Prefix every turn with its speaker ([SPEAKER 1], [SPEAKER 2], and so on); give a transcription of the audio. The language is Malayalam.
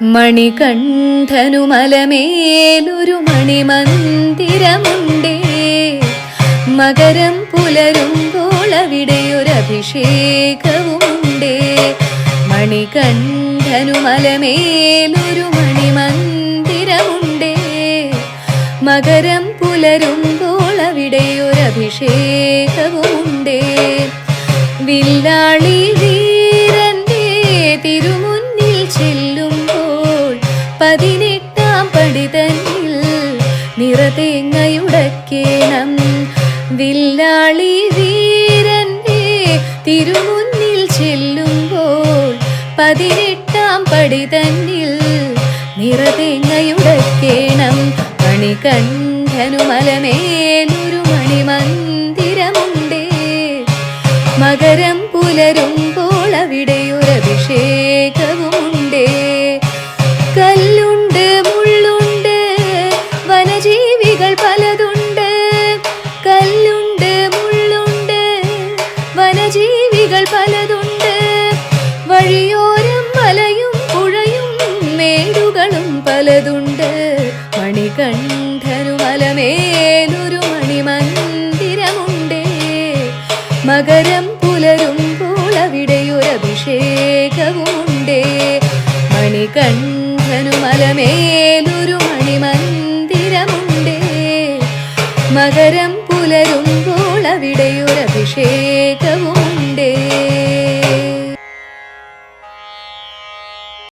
[SPEAKER 1] മണികണ്ഠനു മലമേലൊരു മണിമന്ദിരമുണ്ടേ. മകരം പുലരുമ്പോൾ അവിടെയൊരഭിഷേകവുമുണ്ടേ. മണികണ്ഠനു മലമേലൊരു മണിമന്ദിരമുണ്ടേ. മകരം പുലരുമ്പോൾ അവിടെയൊരഭിഷേകവുമുണ്ടേ. വില്ലാളി വീരന്റെ തിരുമുന്നിൽ ചെല്ലുമ്പോൾ 18-ാം പടി തന്നിൽ നിറതേങ്ങയുടയ്ക്കേണം. വില്ലാളി വീരന്റെ തിരുമുന്നിൽ ചെല്ലുമ്പോൾ 18-ാം പടി തന്നിൽ നിറതേങ്ങയുടയ്ക്കേണം. മണികണ്ഠനു മലമേലൊരു മണിമന്ദിരമുണ്ടേ. മകരം പുലരുമ്പോൾ അവിടെയൊരഭിഷേകവുമുണ്ടേ. കല്ലുണ്ട്, മുള്ളുണ്ട്, വനജീവികൾ പലതുണ്ട്. കല്ലുണ്ട്, മുള്ളുണ്ട്, വനജീവികൾ പലതുണ്ട്. വഴിയോരം മലയും പുഴയും മേടുകളും പലതുണ്ട്. മണികണ്ഠനു മലമേലൊരു മണിമന്ദിരമുണ്ടേ. മകരം പുലരുമ്പോൾ അവിടെയൊരഭിഷേകവുമുണ്ടേ. മണികണ്ഠനു മലമേലൊരു മണിമന്ദിരമുണ്ടേ. മകരം പുലരുമ്പോൾ അവിടെയൊരഭിഷേകവും